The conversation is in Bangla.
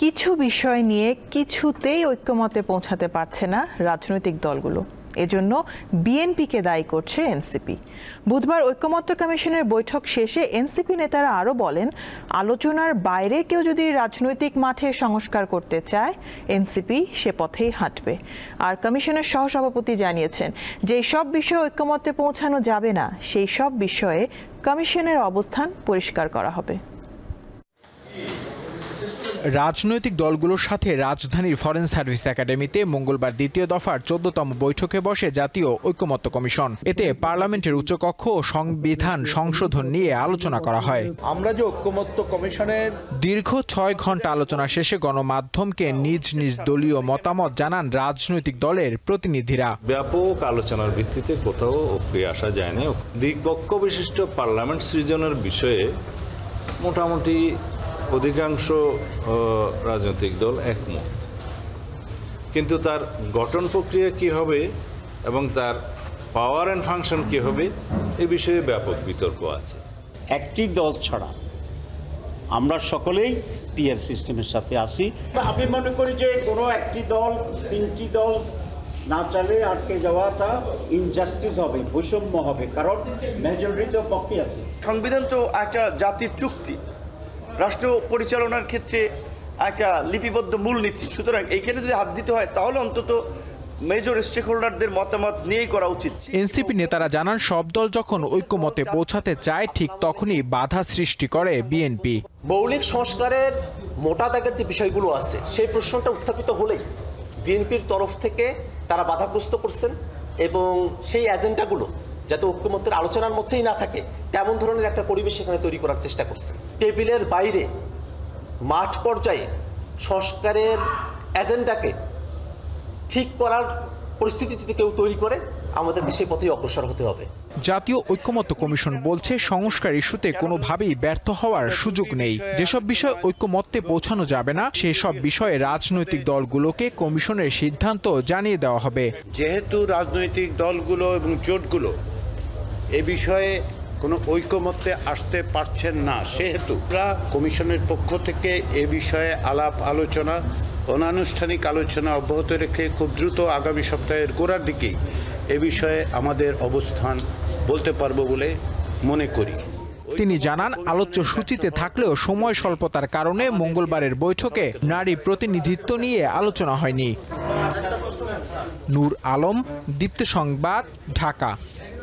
কিছু বিষয় নিয়ে কিছুতেই ঐক্যমতে পৌঁছাতে পারছে না রাজনৈতিক দলগুলো। এজন্য বিএনপিকে দায়ী করছে এনসিপি। বুধবার ঐক্যমত্য কমিশনের বৈঠক শেষে এনসিপি নেতারা আরও বলেন, আলোচনার বাইরে কেউ যদি রাজনৈতিক মাঠে সংস্কার করতে চায়, এনসিপি সে পথেই হাঁটবে। আর কমিশনের সহসভাপতি জানিয়েছেন, যেই সব বিষয়ে ঐক্যমত্যে পৌঁছানো যাবে না, সেই সব বিষয়ে কমিশনের অবস্থান পরিষ্কার করা হবে। রাজনৈতিক দলগুলোর সাথে রাজধানীর ফরেন সার্ভিস একাডেমিতে মঙ্গলবার দ্বিতীয় দফার 14তম বৈঠকে বসে জাতীয় ঐক্যমত্য কমিশন। এতে পার্লামেন্টের উচ্চকক্ষ ও সংবিধান সংশোধন নিয়ে আলোচনা করা হয়। আমরা যে ঐক্যমত্য কমিশনের দীর্ঘ 6 ঘন্টা আলোচনা শেষে গণমাধ্যমকে নিজ নিজ দলীয় মতামত জানান রাজনৈতিক দলের প্রতিনিধিরা। ব্যাপক আলোচনার ভিত্তিতে কোথাও ঐক্যে আসা যায়নি। দ্বিপক্ষ বিশিষ্ট পার্লামেন্ট সৃজনের বিষয়ে মোটামুটি অধিকাংশ রাজনৈতিক দল একমত, কিন্তু তার গঠন প্রক্রিয়া কি হবে এবং তার পাওয়ার অ্যান্ড ফাংশন কি হবে এ বিষয়ে ব্যাপক বিতর্ক আছে। একটি দল ছাড়া আমরা সকলেই পিআর সিস্টেমের সাথে আছি। আমি মনে করি যে কোনো একটি দল 3টি দল না চালে আটকে যাওয়াটা ইনজাস্টিস হবে, বৈষম্য হবে, কারণ মেজরিটি তো পক্ষে আছে। সংবিধান তো একটা জাতির চুক্তি, রাষ্ট্র পরিচালনার ক্ষেত্রে একটা লিপিবদ্ধ মূলনীতি। সুতরাং এইখানে যদি হাত দিতে হয় তাহলে অন্তত মেজর স্টেক হোল্ডারদের মতামত নিয়েই করা উচিত। এনসিপি নেতারা জানান, সব দল যখন ঐক্যমতে পৌঁছাতে চায় ঠিক তখনই বাধা সৃষ্টি করে বিএনপি। মৌলিক সংস্কারের মোটা দাগের যে বিষয়গুলো আছে সেই প্রশ্নটা উত্থাপিত হলেই বিএনপির তরফ থেকে তারা বাধাগ্রস্ত করছেন এবং সেই এজেন্ডাগুলো যাতে ঐক্যমত্যের আলোচনার মধ্যেই না থাকে তেমন ধরনের একটা পরিবেশ এখানে তৈরি করার চেষ্টা করছে। টেবিলের বাইরে মাঠ পর্যায়ে সংস্কারের এজেন্ডাকে ঠিক করার পরিস্থিতি যদি কেউ তৈরি করে আমাদের সেই পথেই অগ্রসর হতে হবে। জাতীয় ঐক্যমত্য কমিশন বলছে, সংস্কার ইস্যুতে কোনোভাবেই ব্যর্থ হওয়ার সুযোগ নেই। যেসব বিষয়ে ঐক্যমত্যে পৌঁছানো যাবে না, সেই সব বিষয়ে রাজনৈতিক দলগুলোকে কমিশনের সিদ্ধান্ত জানিয়ে দেওয়া হবে। যেহেতু রাজনৈতিক দলগুলো এবং জোটগুলো এ বিষয়ে কোনো ঐক্যমত্যে আসতে পারছেন না, সেহেতু কমিশনের পক্ষ থেকে এ বিষয়ে আলাপ আলোচনা, অনানুষ্ঠানিক আলোচনা অব্যাহত রেখে খুব দ্রুত আগামী সপ্তাহের গোড়ার দিকেই এ বিষয়ে আমাদের অবস্থান বলতে পারবো বলে মনে করি। তিনি জানান, আলোচ্য সূচিতে থাকলেও সময় স্বল্পতার কারণে মঙ্গলবারের বৈঠকে নারী প্রতিনিধিত্ব নিয়ে আলোচনা হয়নি। নূর আলম, দীপ্ত সংবাদ, ঢাকা।